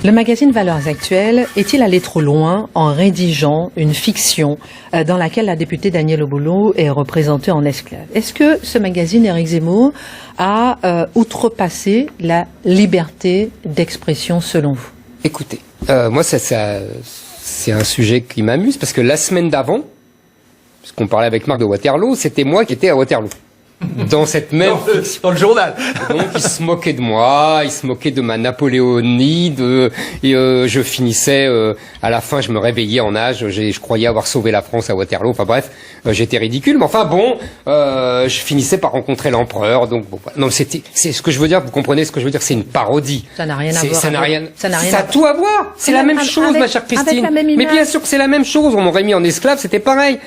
Le magazine Valeurs Actuelles est-il allé trop loin en rédigeant une fiction dans laquelle la députée Danielle Obono est représentée en esclave? Est-ce que ce magazine, Éric Zemmour, a outrepassé la liberté d'expression selon vous? Écoutez, moi c'est un sujet qui m'amuse parce que la semaine d'avant, puisqu'on parlait avec Marc de Waterloo, c'était moi qui étais à Waterloo. Dans cette même dans le journal. Donc il se moquait de moi, il se moquait de ma Napoléonie, je finissais à la fin, je me réveillais en nage, je croyais avoir sauvé la France à Waterloo. Enfin bref, j'étais ridicule, mais enfin bon, je finissais par rencontrer l'empereur. Donc bon, non, c'est ce que je veux dire. Vous comprenez ce que je veux dire? C'est une parodie. Ça n'a rien à voir. Ça a tout à voir. C'est la même chose, ma chère Christine. Mais bien sûr que c'est la même chose. On m'aurait mis en esclave, c'était pareil.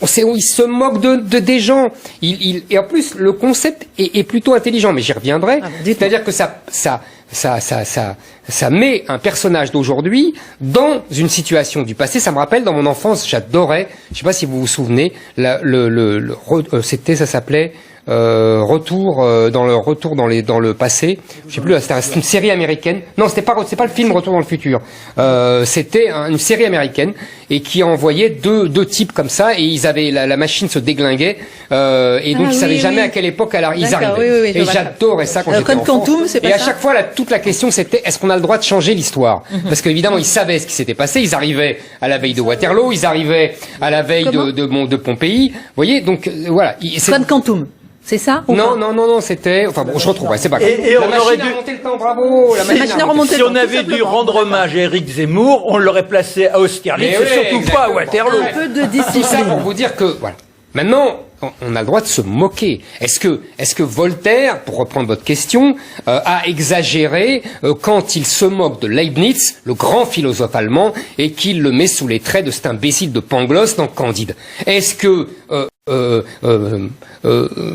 Il se moque de des gens. Et en plus, le concept est plutôt intelligent, mais j'y reviendrai. C'est-à-dire que ça met un personnage d'aujourd'hui dans une situation du passé. Ça me rappelle, dans mon enfance, j'adorais, je sais pas si vous vous souvenez, ça s'appelait Retour dans le passé. Je sais plus, c'était une série américaine. Non, c'est pas le film Retour dans le futur. C'était une série américaine et qui envoyait deux types comme ça, et ils avaient la machine se déglinguait et donc ils savaient jamais à quelle époque ils arrivaient. Et j'adorais ça quand j'étais enfant. Quantum, c'est pas et à ça chaque fois toute la question c'était est-ce qu'on a le droit de changer l'histoire? Parce qu'évidemment ils savaient ce qui s'était passé, ils arrivaient à la veille de Waterloo, ils arrivaient à la veille de Pompéi. Vous voyez, donc voilà. Quantum. C'est ça? Non, c'était... Enfin bon, je retrouverai, c'est pas grave. Et on aurait dû remonter le temps, bravo. La machine a remonté si on avait dû rendre hommage à Éric Zemmour, on l'aurait placé à Austerlitz, et surtout exactement. Pas à Waterloo. Un peu de discipline. Tout ça pour vous dire que, voilà. Maintenant, on a le droit de se moquer. Est-ce que Voltaire, pour reprendre votre question, a exagéré quand il se moque de Leibniz, le grand philosophe allemand, et qu'il le met sous les traits de cet imbécile de Pangloss dans Candide? Est-ce que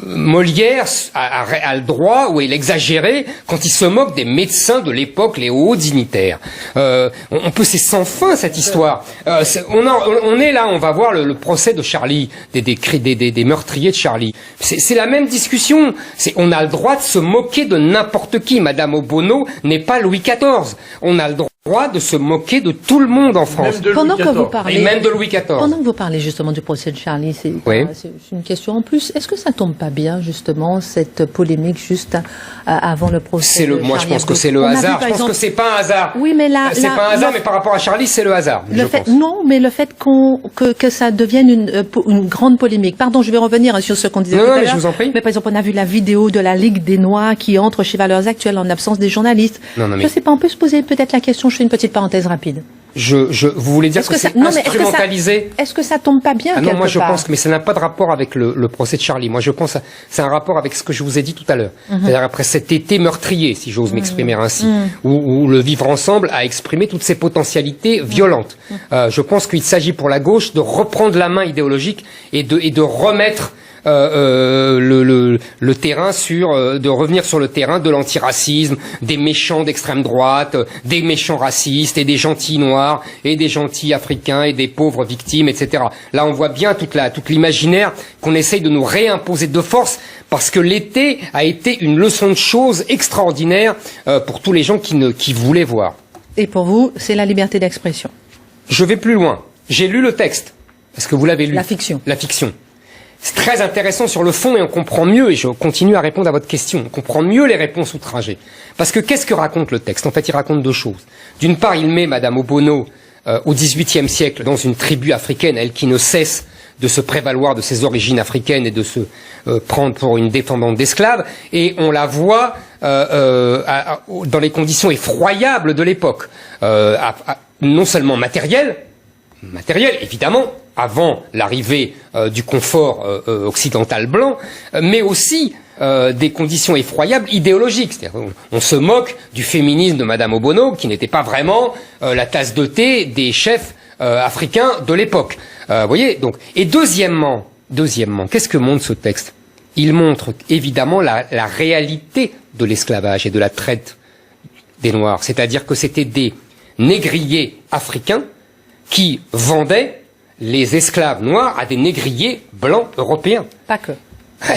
Molière a le droit, ou il exagéré quand il se moque des médecins de l'époque, les hauts dignitaires? C'est sans fin cette histoire. On est là, on va voir le procès de Charlie, des meurtriers de Charlie. C'est la même discussion. On a le droit de se moquer de n'importe qui. Madame Obono n'est pas Louis XIV. On a le droit de se moquer de tout le monde en France. Pendant que vous parlez, et même de Louis XIV. Pendant que vous parlez justement du procès de Charlie, c'est une question en plus. Est-ce que ça tombe pas bien justement cette polémique juste avant le procès de moi, Charlie je pense que c'est le hasard. Je pense que c'est pas un hasard. Oui, mais là, c'est pas un hasard, mais par rapport à Charlie, c'est le hasard. Non, mais le fait que ça devienne une grande polémique. Pardon, je vais revenir sur ce qu'on disait tout à l'heure. Je vous en prie. Mais par exemple, on a vu la vidéo de la Ligue des Noirs qui entre chez Valeurs Actuelles en absence des journalistes. Je sais pas, on peut se poser peut-être la question. Je fais une petite parenthèse rapide. Vous voulez dire que c'est instrumentalisé? Est-ce que ça tombe pas bien quelque part? Non, moi je pense que, mais ça n'a pas de rapport avec le procès de Charlie. Moi je pense que c'est un rapport avec ce que je vous ai dit tout à l'heure. C'est-à-dire après cet été meurtrier, si j'ose m'exprimer ainsi, où le vivre ensemble a exprimé toutes ses potentialités violentes. Je pense qu'il s'agit pour la gauche de reprendre la main idéologique et de remettre le terrain de revenir sur le terrain de l'antiracisme, des méchants d'extrême droite, des méchants racistes et des gentils noirs et des gentils africains et des pauvres victimes, etc. Là, on voit bien toute l'imaginaire qu'on essaye de nous réimposer de force parce que l'été a été une leçon de choses extraordinaire pour tous les gens qui voulaient voir. Et pour vous, c'est la liberté d'expression? Je vais plus loin. J'ai lu le texte. Est-ce que vous l'avez lu? La fiction. La fiction. C'est très intéressant sur le fond et on comprend mieux, et je continue à répondre à votre question, on comprend mieux les réponses outragées. Parce que qu'est-ce que raconte le texte? En fait, il raconte deux choses. D'une part, il met Madame Obono au XVIIIe siècle dans une tribu africaine, elle qui ne cesse de se prévaloir de ses origines africaines et de se prendre pour une défendante d'esclaves, et on la voit dans les conditions effroyables de l'époque, non seulement matérielles, évidemment, avant l'arrivée du confort occidental blanc, mais aussi des conditions effroyables idéologiques. C'est-à-dire, on se moque du féminisme de Madame Obono, qui n'était pas vraiment la tasse de thé des chefs africains de l'époque. Voyez, donc. Et deuxièmement, qu'est-ce que montre ce texte? Il montre évidemment la réalité de l'esclavage et de la traite des Noirs. C'est-à-dire que c'était des négriers africains qui vendaient les esclaves noirs à des négriers blancs européens. Pas que.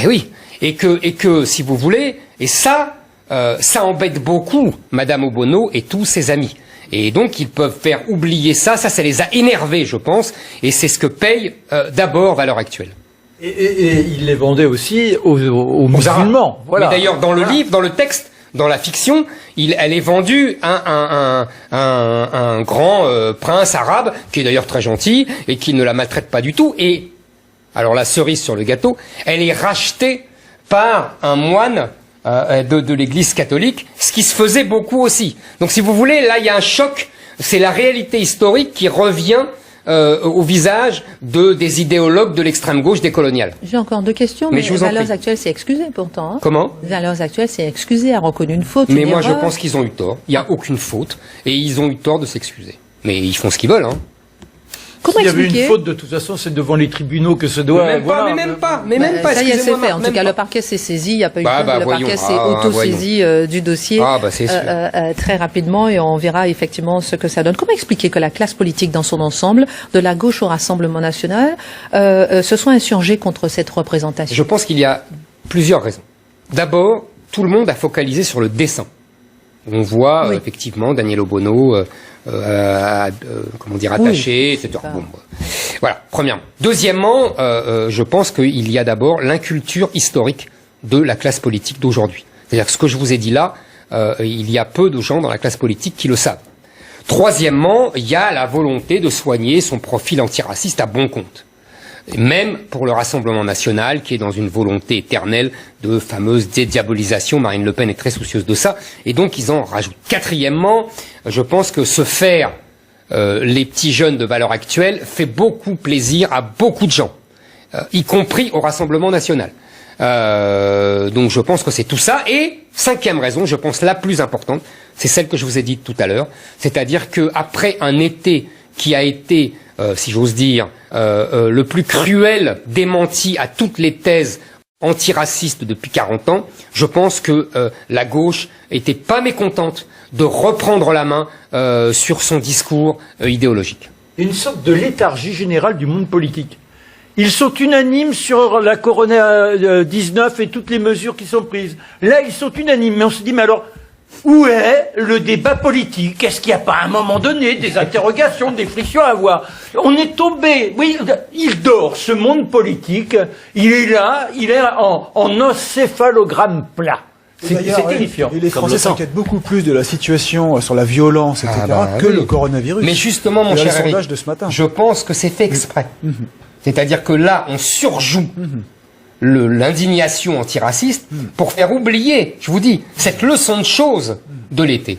Oui. Et que, si vous voulez, et ça embête beaucoup Madame Obono et tous ses amis. Et donc, ils peuvent faire oublier ça. Ça les a énervés, je pense. Et c'est ce que paye d'abord Valeurs Actuelles. Et il les vendait aussi aux musulmans. Voilà. Mais d'ailleurs, dans le livre, dans le texte, dans la fiction, elle est vendue à un grand prince arabe, qui est d'ailleurs très gentil, et qui ne la maltraite pas du tout. Et, alors la cerise sur le gâteau, elle est rachetée par un moine de l'Église catholique, ce qui se faisait beaucoup aussi. Donc si vous voulez, là il y a un choc, c'est la réalité historique qui revient au visage des idéologues de l'extrême gauche décoloniale. J'ai encore 2 questions, mais Valeurs Actuelles s'est excusé pourtant. Hein. Comment? Valeurs Actuelles s'est excusé, a reconnu une faute. Mais moi je pense qu'ils ont eu tort, il n'y a aucune faute, et ils ont eu tort de s'excuser. Mais ils font ce qu'ils veulent, hein. Comment S'il y avait expliquer une faute, de toute façon, c'est devant les tribunaux que se doit... Mais même pas. Ça y est, c'est fait. En tout cas, le parquet s'est saisi, il n'y a pas eu de faute, le parquet s'est auto-saisi du dossier très rapidement, et on verra effectivement ce que ça donne. Comment expliquer que la classe politique dans son ensemble, de la gauche au Rassemblement national, se soit insurgée contre cette représentation? Je pense qu'il y a plusieurs raisons. D'abord, tout le monde a focalisé sur le dessin. On voit effectivement Daniel Obono... attaché, etc. Bon, voilà, premièrement. Deuxièmement, je pense qu'il y a d'abord l'inculture historique de la classe politique d'aujourd'hui. C'est-à-dire que ce que je vous ai dit là, il y a peu de gens dans la classe politique qui le savent. Troisièmement, il y a la volonté de soigner son profil antiraciste à bon compte. Et même pour le Rassemblement national, qui est dans une volonté éternelle de fameuse dédiabolisation. Marine Le Pen est très soucieuse de ça, et donc ils en rajoutent. Quatrièmement, je pense que se faire les petits jeunes de Valeurs Actuelles fait beaucoup plaisir à beaucoup de gens, y compris au Rassemblement national. Donc je pense que c'est tout ça. Et cinquième raison, je pense la plus importante, c'est celle que je vous ai dite tout à l'heure, c'est-à-dire qu'après un été qui a été, si j'ose dire, le plus cruel démenti à toutes les thèses antiracistes depuis 40 ans, je pense que la gauche était pas mécontente de reprendre la main sur son discours idéologique. Une sorte de léthargie générale du monde politique. Ils sont unanimes sur la Corona 19 et toutes les mesures qui sont prises. Là, ils sont unanimes, mais on se dit, mais alors, où est le débat politique? Est-ce qu'il n'y a pas à un moment donné des interrogations, des frictions à avoir? On est tombé, oui, il dort, ce monde politique, il est là, il est en encéphalogramme plat. C'est terrifiant. Et les Français s'inquiètent beaucoup plus de la situation sur la violence, etc., que le coronavirus. Mais justement, mon cher Eric, de ce matin. Je pense que c'est fait exprès. C'est-à-dire que là, on surjoue l'indignation antiraciste pour faire oublier, je vous dis, cette leçon de choses de l'été.